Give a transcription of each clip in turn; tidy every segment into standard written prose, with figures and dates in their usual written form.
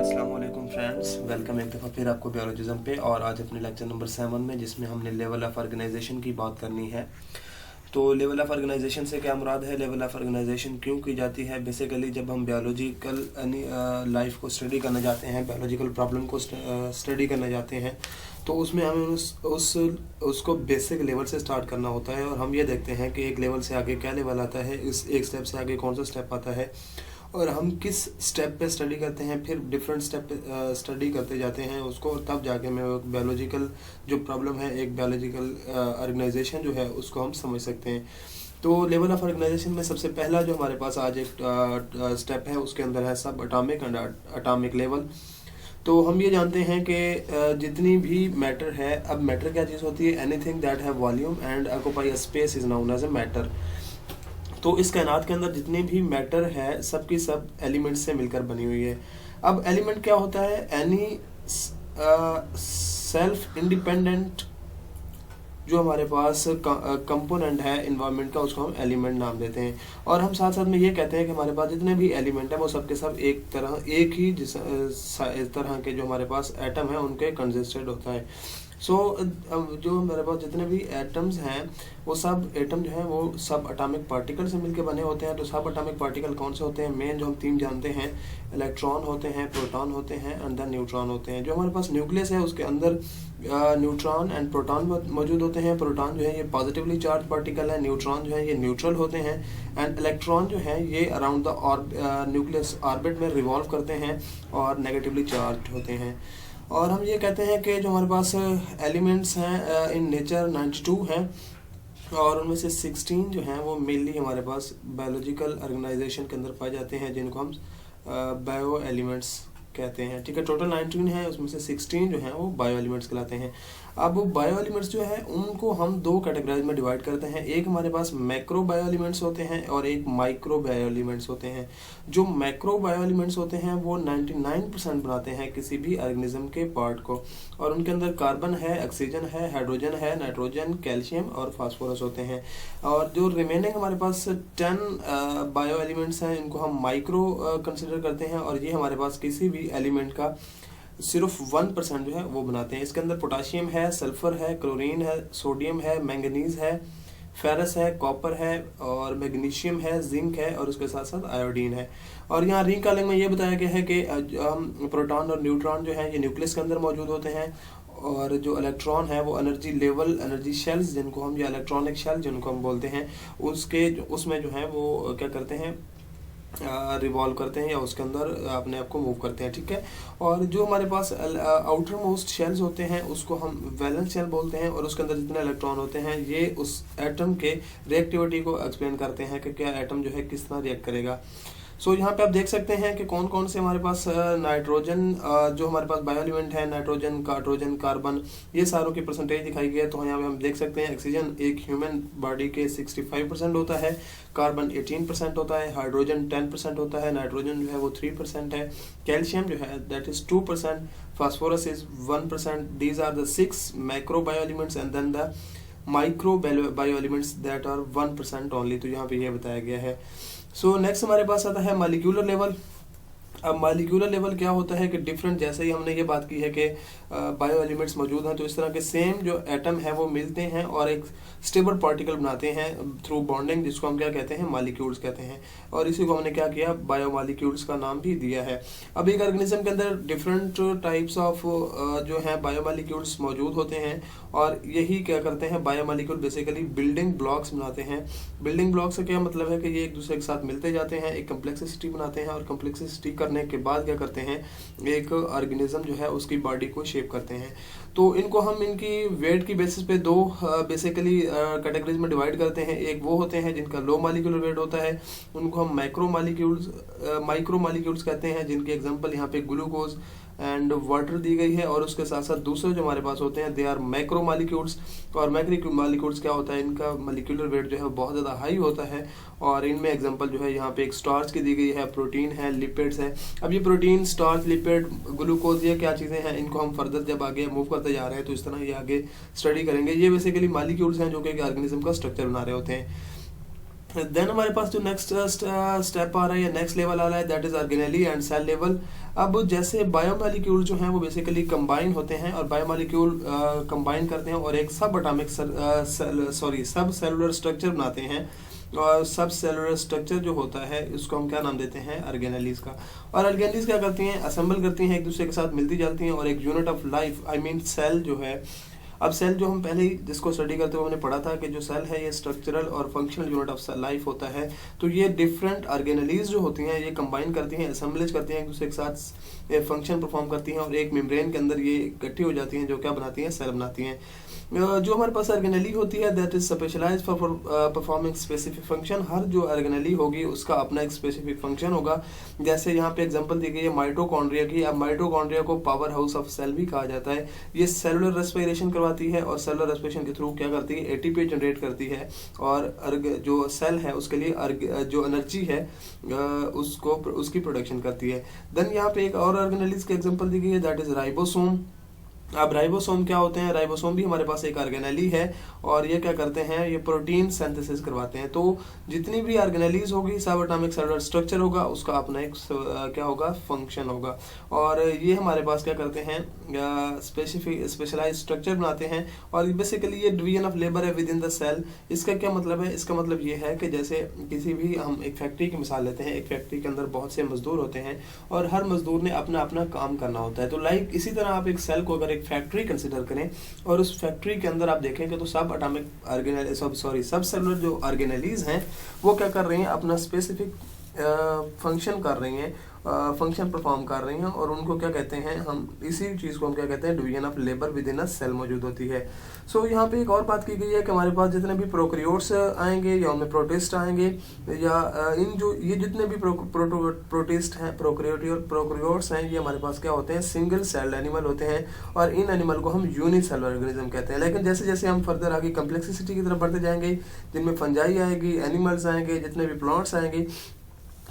अस्सलाम वालेकुम friends, welcome एक दफ़ा फिर आपको बायोलॉजिज्म पे। और आज अपने लेक्चर नंबर 7 में जिसमें हमने लेवल ऑफ ऑर्गेनाइजेशन की बात करनी है। तो लेवल ऑफ ऑर्गेनाइजेशन से क्या मुराद है, लेवल ऑफ ऑर्गेनाइजेशन क्यों की जाती है। बेसिकली जब हम बायोलॉजिकल लाइफ को स्टडी करना चाहते हैं, बायोलॉजिकल प्रॉब्लम को स्टडी करना चाहते हैं, तो उसमें हमें उसको बेसिक लेवल से स्टार्ट करना होता है। और हम ये देखते हैं कि एक लेवल से आगे क्या लेवल आता है, इस एक स्टेप से आगे कौन सा स्टेप आता है, और हम किस स्टेप पे स्टडी करते हैं, फिर डिफरेंट स्टेप पे स्टडी करते जाते हैं उसको, और तब जाके हमें बायोलॉजिकल जो प्रॉब्लम है, एक बायोलॉजिकल ऑर्गेनाइजेशन जो है उसको हम समझ सकते हैं। तो लेवल ऑफ ऑर्गेनाइजेशन में सबसे पहला जो हमारे पास आज एक स्टेप है, उसके अंदर है सब एटॉमिक एंड एटॉमिक लेवल। तो हम ये जानते हैं कि जितनी भी मैटर है, अब मैटर क्या चीज़ होती है, anything that have volume and occupy a space is known as a matter. तो इस कायनात के अंदर जितने भी मैटर है, सब की सब एलिमेंट से मिलकर बनी हुई है। अब एलिमेंट क्या होता है, एनी सेल्फ इंडिपेंडेंट जो हमारे पास कंपोनेंट है इन्वायरमेंट का, उसको हम एलिमेंट नाम देते हैं। और हम साथ साथ में ये कहते हैं कि हमारे पास जितने भी एलिमेंट हैं वो सब के सब एक ही तरह के जो हमारे पास एटम है उनके कंसिस्टेड होता है। जो हमारे पास जितने भी एटम्स हैं, वो सब एटम जो है वो सब एटॉमिक पार्टिकल से मिलकर बने होते हैं। तो सब एटॉमिक पार्टिकल कौन से होते हैं, मेन जो हम तीन जानते हैं, इलेक्ट्रॉन होते हैं, प्रोटॉन होते हैं एंड देन न्यूट्रॉन होते हैं। जो हमारे पास न्यूक्लियस है उसके अंदर न्यूट्रॉन एंड प्रोटॉन मौजूद होते हैं। प्रोटॉन जो है ये पॉजिटिवली चार्ज पार्टिकल है, न्यूट्रॉन जो है ये न्यूट्रल होते हैं, एंड इलेक्ट्रॉन जो है ये अराउंड द न्यूक्लियस ऑर्बिट में रिवॉल्व करते हैं और नेगेटिवली चार्ज होते हैं। और हम ये कहते हैं कि जो हमारे पास एलिमेंट्स हैं इन नेचर 92 हैं, और उनमें से 16 जो हैं वो मेनली हमारे पास बायोलॉजिकल ऑर्गेनाइजेशन के अंदर पाए जाते हैं, जिनको हम बायो एलिमेंट्स कहते हैं। ठीक है, टोटल 19 है, उसमें से 16 जो हैं वो बायो एलिमेंट्स कहलाते हैं। अब बायो एलिमेंट्स जो है उनको हम दो कैटेगराइज में डिवाइड करते हैं। एक हमारे पास मैक्रो बायो एलिमेंट्स होते हैं और एक माइक्रो बायो एलिमेंट्स होते हैं। जो मैक्रो बायो एलिमेंट्स होते हैं वो 99% बनाते हैं किसी भी ऑर्गेनिज्म के पार्ट को, और उनके अंदर कार्बन है, ऑक्सीजन है, हाइड्रोजन है, नाइट्रोजन, कैल्शियम और फास्फोरस होते हैं। और जो रिमेनिंग हमारे पास 10 बायो एलिमेंट्स हैं, इनको हम माइक्रो कंसिडर करते हैं, और ये हमारे पास किसी भी एलिमेंट का सिर्फ 1% जो है वो बनाते हैं। इसके अंदर पोटाशियम है, सल्फर है, क्लोरीन है, सोडियम है, मैंगनीज है, फेरस है, कॉपर है, और मैग्नीशियम है, जिंक है, और उसके साथ साथ आयोडीन है। और यहाँ रिंग कॉलम में ये बताया गया है कि प्रोटॉन और न्यूट्रॉन जो है ये न्यूक्लियस के अंदर मौजूद होते हैं, और जो इलेक्ट्रॉन है वो एनर्जी लेवल, एनर्जी शेल्स जिनको हम, या इलेक्ट्रॉनिक शेल जिनको हम बोलते हैं, उसमें जो है वो क्या करते हैं, रिवॉल्व करते हैं या उसके अंदर अपने आप को मूव करते हैं। ठीक है, और जो हमारे पास आउटर मोस्ट शेल्स होते हैं उसको हम वैलेंस शेल बोलते हैं, और उसके अंदर जितने इलेक्ट्रॉन होते हैं ये उस एटम के रिएक्टिविटी को एक्सप्लेन करते हैं कि क्या एटम जो है किस तरह रिएक्ट करेगा। यहाँ पे आप देख सकते हैं कि कौन कौन से हमारे पास नाइट्रोजन जो हमारे पास बायो एलिमेंट है, नाइट्रोजन, कार्ट्रोजन, कार्बन, ये सारों की परसेंटेज दिखाई गई है। तो यहाँ पे हम देख सकते हैं ऑक्सीजन एक ह्यूमन बॉडी के 65% होता है, कार्बन 18% होता है, हाइड्रोजन 10% होता है, नाइट्रोजन जो है वो 3% है, कैल्शियम जो है that is 2%, phosphorus is 1%। These are the 6 macro bio elements and then the micro bio elements that are 1% only. तो यहाँ पे ये बताया गया है। नेक्स्ट हमारे पास आता है मॉलिक्यूलर लेवल। अब मॉलिक्यूलर लेवल क्या होता है कि डिफरेंट, जैसे ही हमने ये बात की है कि बायो एलिमेंट्स मौजूद हैं, तो इस तरह के सेम जो एटम है वो मिलते हैं और एक स्टेबल पार्टिकल बनाते हैं थ्रू बॉन्डिंग, जिसको हम क्या कहते हैं, मॉलिक्यूल्स कहते हैं। और इसी को हमने क्या किया, बायो मॉलिक्यूल्स का नाम भी दिया है। अब एक ऑर्गेनिज्म के अंदर डिफरेंट टाइप्स ऑफ जो है बायो मॉलिक्यूल्स मौजूद होते हैं, और यही क्या करते हैं, bio molecule basically building blocks बनाते हैं। बिल्डिंग ब्लॉक्स का क्या मतलब है कि ये एक दूसरे के साथ मिलते जाते हैं, एक कम्प्लेक्सिटी बनाते हैं, और कम्प्लेक्सिटी करने के बाद क्या करते हैं, एक ऑर्गेनिज्म जो है उसकी बॉडी को शेप करते हैं। तो इनको हम इनकी वेट की बेसिस पे दो बेसिकली कैटेगरीज में डिवाइड करते हैं। एक वो होते हैं जिनका लो मॉलिक्यूलर वेट होता है, उनको हम माइक्रो मॉलिक्यूल्स कहते हैं, जिनके एग्जांपल यहाँ पे ग्लूकोज एंड वाटर दी गई है। और उसके साथ साथ दूसरे जो हमारे पास होते हैं दे आर मैक्रो मॉलिक्यूल्स। और मैक्रो मॉलिक्यूल्स क्या होता है, इनका मॉलिक्यूलर वेट जो है बहुत ज़्यादा हाई होता है, और इनमें एग्जांपल जो है यहाँ पे एक स्टार्च की दी गई है, प्रोटीन है, लिपिड्स है। अब ये प्रोटीन, स्टार्च, लिपिड, ग्लूकोज, ये क्या चीज़ें हैं, इनको हम फर्दर जब आगे मूव करते जा रहे हैं तो इस तरह ये आगे स्टडी करेंगे। ये बेसिकली मॉलिक्यूल्स हैं जो कि एक ऑर्गेनिज्म का स्ट्रक्चर बना रहे होते हैं। देन हमारे पास जो नेक्स्ट स्टेप आ रहा है या नेक्स्ट लेवल आ रहा है, that is organelle and cell level. अब जैसे बायोमोलिक्यूल जो हैं वो बेसिकली कंबाइन होते हैं और बायोमोलिक्यूल कंबाइन करते हैं और एक सब एटॉमिक सब सेलुलर स्ट्रक्चर बनाते हैं। और सब सेलुलर स्ट्रक्चर जो होता है उसको हम क्या नाम देते हैं, ऑर्गेनेलीज का। और ऑर्गेनेलीज क्या करती हैं, असेंबल करती हैं, एक दूसरे के साथ मिलती जाती हैं और एक unit of life I mean cell जो है। अब सेल जो हम पहले ही जिसको स्टडी करते हुए हमने पढ़ा था कि जो सेल है ये स्ट्रक्चरल और फंक्शनल यूनिट ऑफ लाइफ होता है। तो ये डिफरेंट ऑर्गेनेलीज जो होती हैं ये कंबाइन करती हैं, असेंबलेज करती हैं, एक दूसरे के साथ फंक्शन परफॉर्म करती हैं और एक मेम्ब्रेन के अंदर ये इकट्ठी हो जाती हैं जो क्या बनाती हैं, सेल बनाती हैं। जो हमारे पास ऑर्गेनेली होती है that is specialise for performing specific function. हर जो ऑर्गेनेली होगी उसका अपना एक स्पेसिफिक फंक्शन होगा। जैसे यहाँ पे एग्जांपल दी गई है माइटोकॉन्ड्रिया की। अब माइटोकॉन्ड्रिया को पावर हाउस ऑफ सेल भी कहा जाता है। ये सेलुलर रेस्पिरेशन करवाती है और सेलुलर रेस्पिरेशन के थ्रू क्या करती है, एटीपी जनरेट करती है और जो सेल है उसके लिए जो एनर्जी है उसको उसकी प्रोडक्शन करती है। देन यहाँ पे एक और ऑर्गेनेलीज की एग्जांपल दी गई है दैट इज राइबोसोम। अब राइबोसोम क्या होते हैं, राइबोसोम भी हमारे पास एक ऑर्गेनेली है और ये क्या करते हैं, ये प्रोटीन सिंथेसिस करवाते हैं। तो जितनी भी ऑर्गेनेलीज होगी सब एटॉमिक सेलुलर स्ट्रक्चर होगा, उसका अपना एक क्या होगा, फंक्शन होगा। और ये हमारे पास क्या करते हैं, स्पेसिफिक स्पेशलाइज स्ट्रक्चर बनाते हैं और बेसिकली ये डिवीजन ऑफ लेबर है विद इन द सेल। इसका क्या मतलब है, इसका मतलब ये है कि जैसे किसी भी हम एक फैक्ट्री की मिसाल लेते हैं, एक फैक्ट्री के अंदर बहुत से मजदूर होते हैं और हर मजदूर ने अपना अपना काम करना होता है। तो लाइक इसी तरह आप एक सेल को अगर एक फैक्ट्री कंसिडर करें और उस फैक्ट्री के अंदर आप देखेंगे तो सब एटॉमिक सब सेलुलर जो ऑर्गेनेलीज हैं वो क्या कर रही हैं, अपना स्पेसिफिक फंक्शन कर रही हैं, फंक्शन परफॉर्म कर रही हैं और उनको क्या कहते हैं, हम इसी चीज़ को हम क्या कहते हैं, division of labour within a cell मौजूद होती है। सो यहाँ पे एक और बात की गई है कि हमारे पास जितने भी प्रोकैरियोट्स आएंगे या उनमें प्रोटिस्ट आएंगे या इन जो ये जितने भी प्रोटिस्ट हैं, प्रोकैरियोट्स हैं, ये हमारे पास क्या होते हैं, सिंगल सेल्ड एनिमल होते हैं और इन एनिमल को हम यूनिसेलुलर ऑर्गेनिज्म कहते हैं। लेकिन जैसे जैसे हम फर्दर आगे कम्प्लेक्सिटी की तरफ बढ़ते जाएंगे, जिनमें फंजाई आएगी, एनिमल्स आएंगे, जितने भी प्लांट्स आएंगे,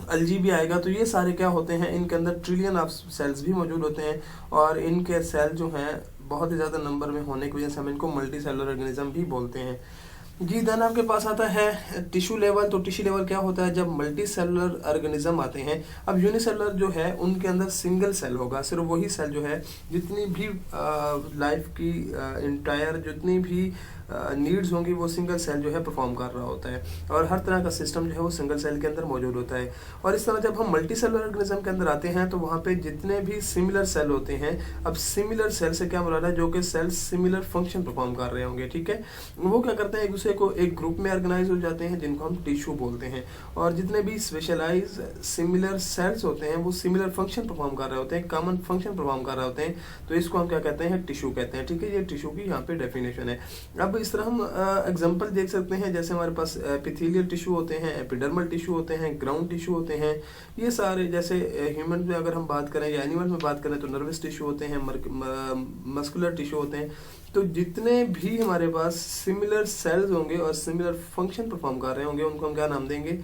अलजी भी आएगा, तो ये सारे क्या होते हैं, इनके अंदर ट्रिलियन ऑफ सेल्स भी मौजूद होते हैं और इनके सेल जो हैं बहुत ही ज़्यादा नंबर में होने की वजह से हम इनको मल्टी सेलुलर ऑर्गेनिज्म भी बोलते हैं जी। देन आपके पास आता है टिश्यू लेवल। तो टिश्यू लेवल क्या होता है, जब मल्टी सेलुलर ऑर्गेनिज्म आते हैं। अब यूनिसेलुलर जो है उनके अंदर सिंगल सेल होगा, सिर्फ वही सेल जो है जितनी भी लाइफ की इंटायर जितनी भी नीड्स होंगी वो सिंगल सेल जो है परफॉर्म कर रहा होता है और हर तरह का सिस्टम जो है वो सिंगल सेल के अंदर मौजूद होता है। और इस तरह जब हम मल्टी सेलुलर ऑर्गेनिज्म के अंदर आते हैं तो वहाँ पे जितने भी सिमिलर सेल होते हैं, अब सिमिलर सेल से क्या मुराद है, जो कि सेल सिमिलर फंक्शन परफॉर्म कर रहे होंगे, ठीक है, वो क्या करते हैं, एक दूसरे को एक ग्रुप में ऑर्गेनाइज हो जाते हैं जिनको हम टिश्यू बोलते हैं। और जितने भी स्पेशलाइज सिमिलर सेल्स होते हैं वो सिमिलर फंक्शन परफॉर्म कर रहे होते हैं, कॉमन फंक्शन परफॉर्म कर रहे होते हैं, तो इसको हम क्या कहते हैं, टिश्यू कहते हैं, ठीक है। ये टिश्यू की यहाँ पे डेफिनेशन है। अब इस तरह हम एग्जांपल देख सकते हैं, जैसे हमारे पास एपिथेलियल टिश्यू होते हैं, एपिडर्मल टिश्यू होते हैं, ग्राउंड टिश्यू होते हैं, ये सारे जैसे ह्यूमन में अगर हम बात करें या एनिमल में बात करें तो नर्वस टिश्यू होते हैं, मस्कुलर टिश्यू होते हैं। तो जितने भी हमारे पास सिमिलर सेल्स होंगे और सिमिलर फंक्शन परफॉर्म कर रहे होंगे उनको हम क्या नाम देंगे,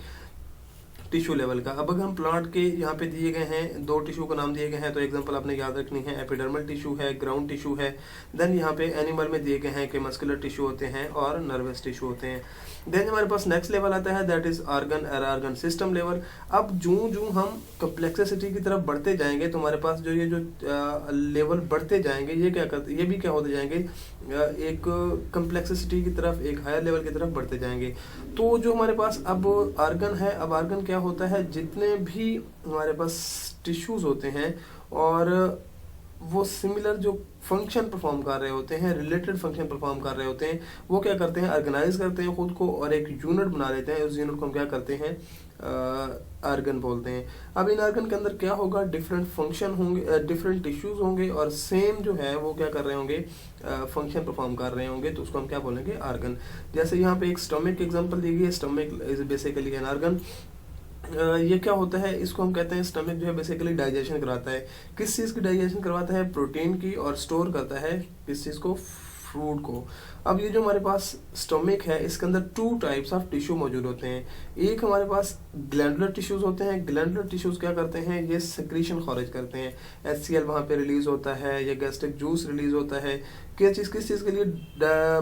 टिश्यू लेवल का। अब अगर हम प्लांट के यहाँ पे दिए गए हैं, दो टिश्यू को नाम दिए गए हैं, तो एग्जांपल आपने याद रखनी है, एपिडर्मल टिश्यू है, ग्राउंड टिश्यू है। देन यहाँ पे एनिमल में दिए गए हैं कि मस्कुलर टिश्यू होते हैं और नर्वस टिश्यू होते हैं। देन हमारे पास नेक्स्ट लेवल आता है that is organ system level. अब जूं हम कम्प्लेक्सिटी की तरफ बढ़ते जाएंगे तो हमारे पास जो ये जो लेवल बढ़ते जाएंगे ये क्या करते, ये भी क्या होते जाएंगे, एक कम्प्लेक्सिटी की तरफ, एक हायर लेवल की तरफ बढ़ते जाएंगे। तो जो हमारे पास अब ऑर्गन है, अब ऑर्गन क्या होता है, जितने भी हमारे पास टिश्यूज होते हैं और वो सिमिलर जो फंक्शन परफॉर्म कर रहे होते हैं, रिलेटेड फंक्शन परफॉर्म कर रहे होते हैं, वो क्या करते हैं, ऑर्गेनाइज करते हैं खुद को और एक यूनिट बना लेते हैं। उस यूनिट को हम क्या करते हैं, ऑर्गन बोलते हैं। अब इन ऑर्गन के अंदर क्या होगा, डिफरेंट फंक्शन होंगे, डिफरेंट टिश्यूज होंगे और सेम जो है वो क्या कर रहे होंगे, फंक्शन परफॉर्म कर रहे होंगे, तो उसको हम क्या बोलेंगे, ऑर्गन। जैसे यहाँ पे एक स्टमक की एग्जांपल दी गई है, stomach is basically an organ. ये क्या होता है, इसको हम कहते हैं, स्टमक जो है बेसिकली डाइजेशन कराता है। किस चीज़ की डाइजेशन करवाता है, प्रोटीन की, और स्टोर करता है किस चीज़ को, फ्रूट को। अब ये जो हमारे पास स्टमक है इसके अंदर टू टाइप्स ऑफ टिश्यू मौजूद होते हैं। एक हमारे पास ग्लैंडुलर टिश्यूज होते हैं। ग्लैंडुलर टिश्यूज क्या करते हैं, ये सेक्रीशन खारिज करते हैं, HCl वहाँ पे रिलीज होता है या गैस्ट्रिक जूस रिलीज होता है किस चीज़ के लिए?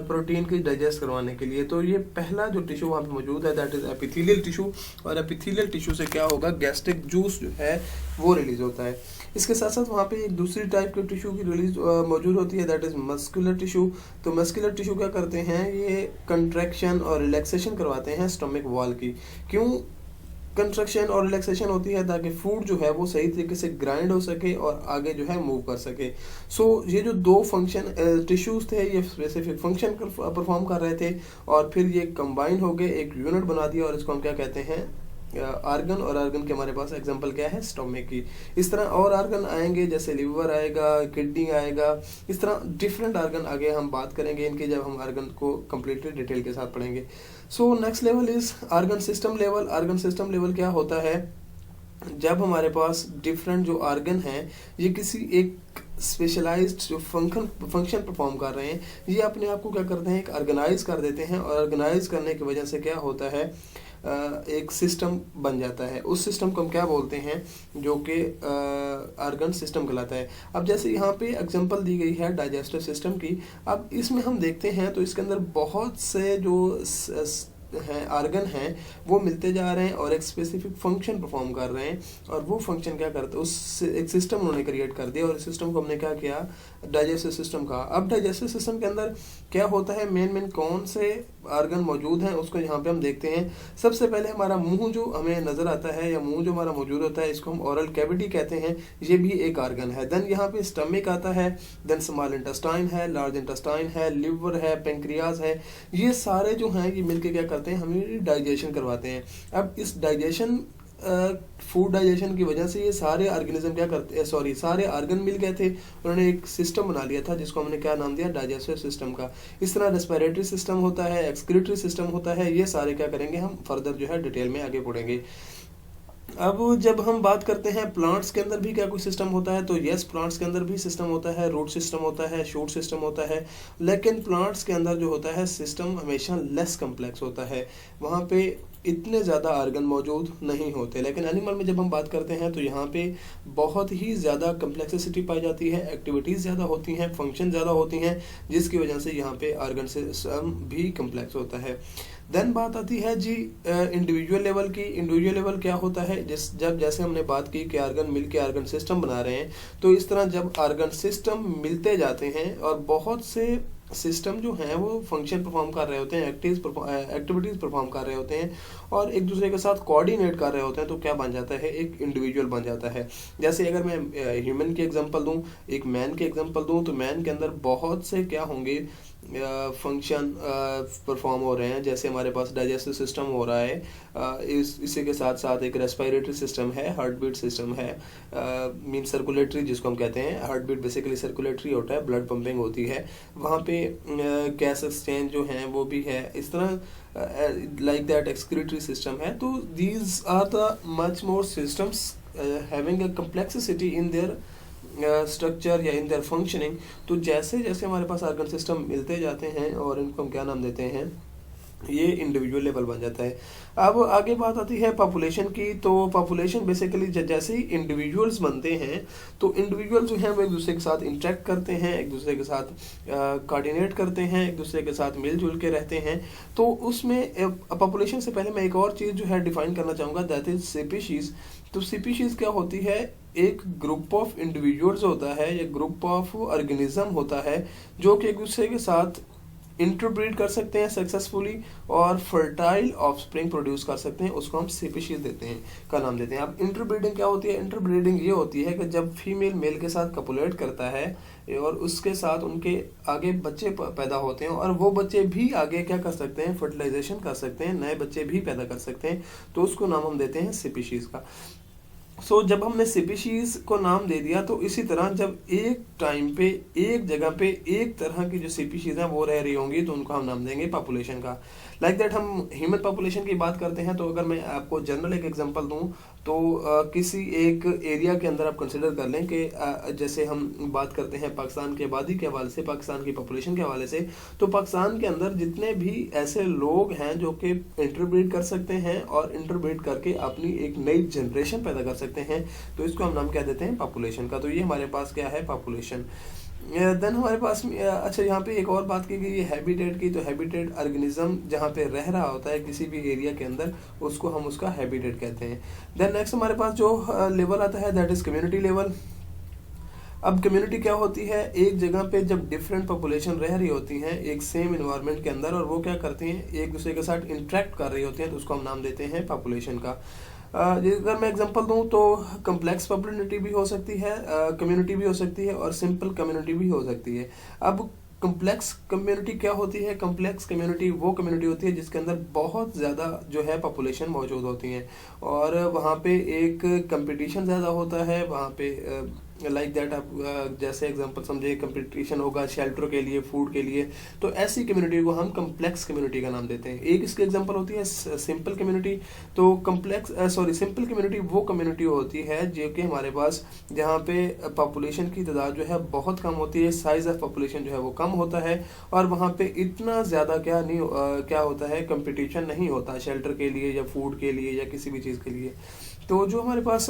प्रोटीन की डाइजेस्ट करवाने के लिए। तो ये पहला जो टिश्यू वहाँ पे मौजूद है दैट इज एपिथेलियल टिश्यू, और एपिथेलियल टिश्यू से क्या होगा, गैस्ट्रिक जूस जो है वो रिलीज होता है। इसके साथ साथ वहाँ पे एक दूसरी टाइप के टिश्यू की रिलीज मौजूद होती है दैट इज मस्कुलर टिश्यू। तो मस्कुलर टिश्यू क्या करते हैं, ये कंट्रैक्शन और रिलैक्सेशन करवाते हैं स्टमक वॉल की। क्यों कंट्रक्शन और रिलैक्सेशन होती है? ताकि फूड जो है वो सही तरीके से ग्राइंड हो सके और आगे जो है मूव कर सके। सो ये जो दो फंक्शन टिश्यूज थे ये स्पेसिफिक फंक्शन परफॉर्म कर रहे थे, और फिर ये कंबाइन हो गए, एक यूनिट बना दिया, और इसको हम क्या कहते हैं, आर्गन। और आर्गन के हमारे पास एग्जांपल क्या है, स्टोमक की। इस तरह और आर्गन आएंगे, जैसे लिवर आएगा, किडनी आएगा, इस तरह डिफरेंट आर्गन आगे हम बात करेंगे इनके, जब हम आर्गन को कम्प्लीटली डिटेल के साथ पढ़ेंगे। So next level is argon system level. Argon system level क्या होता है, जब हमारे पास डिफरेंट जो आर्गन हैं ये किसी एक स्पेशलाइज्ड जो फंक्शन परफॉर्म कर रहे हैं, ये अपने आप को क्या करते हैं, एक ऑर्गेनाइज कर देते हैं, और ऑर्गेनाइज करने की वजह से क्या होता है, एक सिस्टम बन जाता है। उस सिस्टम को हम क्या बोलते हैं, जो कि ऑर्गन सिस्टम कहलाता है। अब जैसे यहाँ पे एग्जांपल दी गई है डाइजेस्टिव सिस्टम की, अब इसमें हम देखते हैं तो इसके अंदर बहुत से जो हैं आर्गन हैं वो मिलते जा रहे हैं और एक स्पेसिफिक फंक्शन परफॉर्म कर रहे हैं, और वो फंक्शन क्या करते हैं, उस एक सिस्टम उन्होंने क्रिएट कर दिया, और इस सिस्टम को हमने क्या किया, डाइजेस्टिव सिस्टम कहा। अब डाइजेस्टिव सिस्टम के अंदर क्या होता है, मेन कौन से आर्गन मौजूद हैं उसको यहाँ पे हम देखते हैं। सबसे पहले हमारा मुंह जो हमें नजर आता है, या मुंह जो हमारा मौजूद होता है, इसको हम ओरल कैविटी कहते हैं, ये भी एक आर्गन है। देन यहाँ पे स्टमक आता है, देन स्मॉल इंटेस्टाइन है, लार्ज इंटेस्टाइन है, लिवर है, पेंक्रियाज है, ये सारे जो हैं ये मिलके क्या करते हैं, हमें डाइजेशन करवाते हैं। अब इस डाइजेशन फूड डाइजेशन की वजह से ये सारे ऑर्गेनिज्म क्या करते हैं, सॉरी सारे आर्गन मिल गए थे, उन्होंने एक सिस्टम बना लिया था जिसको हमने क्या नाम दिया, डाइजेस्टिव सिस्टम का। इस तरह रेस्पिरेटरी सिस्टम होता है, एक्सक्रीटरी सिस्टम होता है, ये सारे क्या करेंगे हम फर्दर जो है डिटेल में आगे पढ़ेंगे। अब जब हम बात करते हैं प्लांट्स के अंदर भी क्या कोई सिस्टम होता है, तो यस प्लांट्स के अंदर भी सिस्टम होता है, रूट सिस्टम होता है, शूट सिस्टम होता है, लेकिन प्लांट्स के अंदर जो होता है सिस्टम हमेशा लेस कम्प्लेक्स होता है, वहाँ पे इतने ज़्यादा आर्गन मौजूद नहीं होते। लेकिन एनिमल में जब हम बात करते हैं तो यहाँ पे बहुत ही ज़्यादा कम्प्लेक्सिटी पाई जाती है, एक्टिविटीज़ ज़्यादा होती हैं, फंक्शन ज़्यादा होती हैं, जिसकी वजह से यहाँ पे आर्गन सिस्टम भी कम्प्लेक्स होता है। देन बात आती है जी इंडिविजुअल लेवल की। इंडिविजुअल लेवल क्या होता है, जब जैसे हमने बात की कि आर्गन मिल के आर्गन सिस्टम बना रहे हैं, तो इस तरह जब आर्गन सिस्टम मिलते जाते हैं और बहुत से सिस्टम जो हैं वो फंक्शन परफॉर्म कर रहे होते हैं, एक्टिविटीज़ परफॉर्म कर रहे होते हैं और एक दूसरे के साथ कोऑर्डिनेट कर रहे होते हैं, तो क्या बन जाता है, एक इंडिविजुअल बन जाता है। जैसे अगर मैं ह्यूमन की एग्जांपल दूं, एक मैन की एग्जांपल दूं, तो मैन के अंदर बहुत से क्या होंगे फंक्शन परफॉर्म हो रहे हैं। जैसे हमारे पास डाइजेस्टिव सिस्टम हो रहा है, इसी के साथ साथ एक रेस्पिरेटरी सिस्टम है, हार्ट बीट सिस्टम है, मीन सर्कुलेटरी जिसको हम कहते हैं, हार्ट बीट बेसिकली सर्कुलेटरी होता है, ब्लड पंपिंग होती है, वहाँ पे गैस एक्सचेंज जो हैं वो भी है। इस तरह लाइक दैट एक्सक्रीटरी सिस्टम है। तो these are the much more systems having a complexity in their structure या इन देयर फंक्शनिंग। तो जैसे जैसे हमारे पास आर्गन सिस्टम मिलते जाते हैं और इनको हम क्या नाम देते हैं, ये इंडिविजुअल लेवल बन जाता है। अब आगे बात आती है पॉपुलेशन की। तो पॉपुलेशन बेसिकली जैसे ही इंडिविजुअल्स बनते हैं तो इंडिविजुअल जो हैं वो एक दूसरे के साथ इंटरेक्ट करते हैं, एक दूसरे के साथ कोऑर्डिनेट करते हैं, एक दूसरे के साथ मिलजुल के रहते हैं। तो उसमें पॉपुलेशन से पहले मैं एक और चीज़ जो है डिफाइन करना चाहूँगा, दैट इज स्पीशीज। तो स्पीशीज क्या होती है, एक ग्रुप ऑफ इंडिविजुअल्स होता है या ग्रुप ऑफ ऑर्गेनिज्म होता है जो कि एक दूसरे के साथ इंटरब्रीड कर सकते हैं सक्सेसफुली और फर्टाइल ऑफस्प्रिंग प्रोड्यूस कर सकते हैं, उसको हम स्पीशीज देते हैं का नाम देते हैं। अब इंटरब्रीडिंग क्या होती है, इंटरब्रीडिंग ये होती है कि जब फीमेल मेल के साथ कपुलेट करता है और उसके साथ उनके आगे बच्चे पैदा होते हैं और वो बच्चे भी आगे क्या कर सकते हैं, फर्टिलाइजेशन कर सकते हैं, नए बच्चे भी पैदा कर सकते हैं, तो उसको नाम हम देते हैं स्पीशीज का। सो जब हमने स्पीशीज को नाम दे दिया तो इसी तरह जब एक टाइम पे एक जगह पे एक तरह की जो स्पीशीज हैं वो रह रही होंगी तो उनको हम नाम देंगे पॉपुलेशन का। लाइक दैट हम ह्यूमन पॉपुलेशन की बात करते हैं तो अगर मैं आपको जनरल एक एग्जांपल दूं तो किसी एक एरिया के अंदर आप कंसिडर कर लें कि जैसे हम बात करते हैं पाकिस्तान की आबादी के हवाले से, पाकिस्तान की पॉपुलेशन के हवाले से, तो पाकिस्तान के अंदर जितने भी ऐसे लोग हैं जो कि इंटरब्रीड कर सकते हैं और इंटरब्रीड करके अपनी एक नई जनरेशन पैदा कर सकते हैं, तो इसको हम नाम क्या देते हैं, पॉपुलेशन का। तो ये हमारे पास क्या है, पॉपुलेशन। देन हमारे पास अच्छा यहाँ पे एक और बात की गई है हैबिटेट की। तो हैबिटेट ऑर्गेनिज्म जहाँ पे रह रहा होता है किसी भी एरिया के अंदर, उसको हम उसका हैबिटेट कहते हैं। देन नेक्स्ट हमारे पास जो लेवल आता है दैट इज कम्युनिटी लेवल। अब कम्युनिटी क्या होती है, एक जगह पे जब डिफरेंट पॉपुलेशन रह रही होती हैं एक सेम इन्वायरमेंट के अंदर, और वो क्या करती हैं एक दूसरे के साथ इंटरेक्ट कर रही होती हैं, तो उसको हम नाम देते हैं पॉपुलेशन का। अगर मैं एग्जांपल दूं तो कम्प्लेक्स पॉपुलैरिटी भी हो सकती है, कम्युनिटी भी हो सकती है, और सिंपल कम्युनिटी भी हो सकती है। अब कम्प्लेक्स कम्युनिटी क्या होती है, कम्प्लेक्स कम्युनिटी वो कम्युनिटी होती है जिसके अंदर बहुत ज़्यादा जो है पॉपुलेशन मौजूद होती है, और वहाँ पे एक कंपटीशन ज़्यादा होता है वहाँ पे। लाइक दैट आप जैसे एग्जांपल समझे, कंपटीशन होगा शेल्टर के लिए, फूड के लिए, तो ऐसी कम्युनिटी को हम कम्प्लेक्स कम्युनिटी का नाम देते हैं। एक इसकी एग्जांपल होती है सिंपल कम्युनिटी। तो सिंपल कम्युनिटी वो कम्युनिटी होती है जो कि हमारे पास जहाँ पे पॉपुलेशन की तादाद जो है बहुत कम होती है, साइज ऑफ पॉपुलेशन जो है वो कम होता है, और वहाँ पे इतना ज़्यादा क्या होता है कंपटीशन नहीं होता शेल्टर के लिए या फूड के लिए या किसी भी चीज़ के लिए। तो जो हमारे पास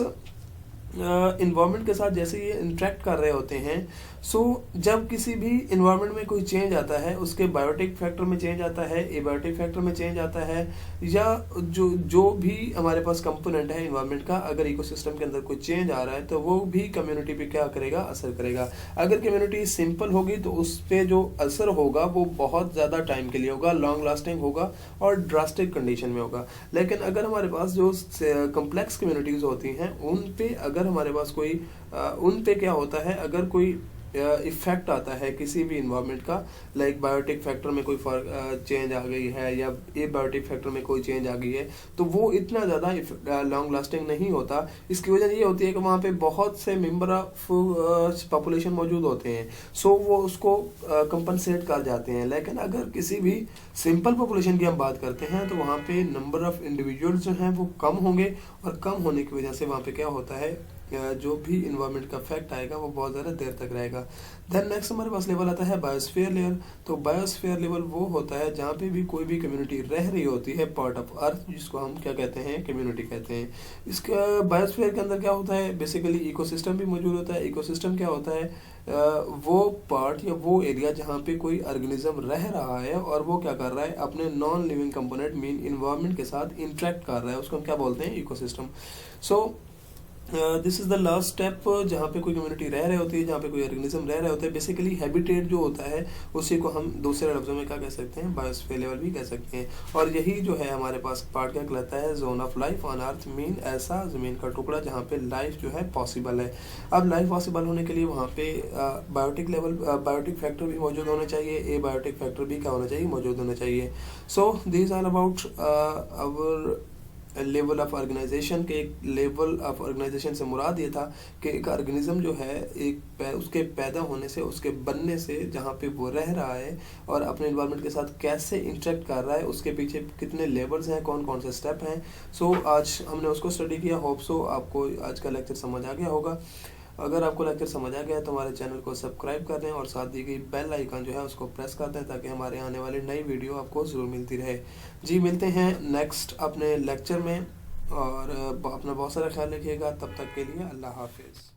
इन्वायरमेंट के साथ जैसे ये इंटरेक्ट कर रहे होते हैं, सो जब किसी भी इन्वायरमेंट में कोई चेंज आता है, उसके बायोटिक फैक्टर में चेंज आता है, एबायोटिक फैक्टर में चेंज आता है, या जो भी हमारे पास कंपोनेंट है इन्वायरमेंट का, अगर इकोसिस्टम के अंदर कोई चेंज आ रहा है तो वो भी कम्युनिटी पे क्या करेगा, असर करेगा। अगर कम्युनिटी सिंपल होगी तो उस पर जो असर होगा वो बहुत ज़्यादा टाइम के लिए होगा, लॉन्ग लास्टिंग होगा और ड्रास्टिक कंडीशन में होगा। लेकिन अगर हमारे पास जो कम्प्लेक्स कम्युनिटीज़ होती हैं उन पे अगर हमारे पास कोई उन पे क्या होता है, अगर कोई इफेक्ट आता है किसी भी इन्वायरमेंट का, लाइक बायोटिक फैक्टर में कोई चेंज आ गई है या एबायोटिक फैक्टर में कोई चेंज आ गई है, तो वो इतना ज़्यादा लॉन्ग लास्टिंग नहीं होता। इसकी वजह ये होती है कि वहाँ पे बहुत से मेंबर ऑफ पॉपुलेशन मौजूद होते हैं, सो वो उसको कंपनसेट कर जाते हैं। लेकिन अगर किसी भी सिंपल पॉपुलेशन की हम बात करते हैं तो वहाँ पे नंबर ऑफ इंडिविजुअल्स जो हैं वो कम होंगे, और कम होने की वजह से वहाँ पे क्या होता है, जो भी इन्वायरमेंट का इफेक्ट आएगा वो बहुत ज़्यादा देर तक रहेगा। देन नेक्स्ट हमारे पास लेवल आता है बायोस्फीयर लेवल। तो बायोस्फीयर लेवल वो होता है जहाँ पे भी कोई भी कम्युनिटी रह रही होती है, पार्ट ऑफ अर्थ, जिसको हम क्या कहते हैं, कम्युनिटी कहते हैं। इसका बायोस्फीयर के अंदर क्या होता है, बेसिकली इकोसिस्टम भी मौजूद होता है। इकोसिस्टम क्या होता है, वो पार्ट या वो एरिया जहाँ पे कोई ऑर्गेनिज्म रह रहा है और वो क्या कर रहा है, अपने non living component mean environment के साथ इंटरेक्ट कर रहा है, उसको हम क्या बोलते हैं, ecosystem. So this is the last step, जहाँ पे कोई कम्युनिटी रह रही होती है, जहाँ पे कोई ऑर्गेनिज्म रह रहे होते हैं। बेसिकली हैबिटेट जो होता है उसी को हम दूसरे लफ्जों में क्या कह सकते हैं, बायोस्फीयर लेवल भी कह सकते हैं। और यही जो है हमारे पास पार्ट क्या कहलाता है, zone of life on earth, mean ऐसा जमीन का टुकड़ा जहाँ पे लाइफ जो है पॉसिबल है। अब लाइफ पॉसिबल होने के लिए वहाँ पे बायोटिक फैक्टर भी मौजूद होने चाहिए, ए बायोटिक फैक्टर भी क्या होना चाहिए, मौजूद होना चाहिए। So this are about our level of organisation के। एक लेवल ऑफ ऑर्गेनाइजेशन से मुराद ये था कि एक ऑर्गेनिज्म जो है उसके पैदा होने से, उसके बनने से, जहाँ पे वो रह रहा है और अपने इन्वायरमेंट के साथ कैसे इंटरेक्ट कर रहा है, उसके पीछे कितने लेवल्स हैं, कौन कौन से स्टेप हैं। सो आज हमने उसको स्टडी किया। होप सो आपको आज का लेक्चर समझ आ गया होगा। अगर आपको लेक्चर समझ आ गया तो हमारे चैनल को सब्सक्राइब कर दें और साथ दी गई बेल आइकन जो है उसको प्रेस कर दें, ताकि हमारे आने वाली नई वीडियो आपको ज़रूर मिलती रहे। जी मिलते हैं नेक्स्ट अपने लेक्चर में, और अपना बहुत सारा ख्याल रखिएगा। तब तक के लिए अल्लाह हाफिज़।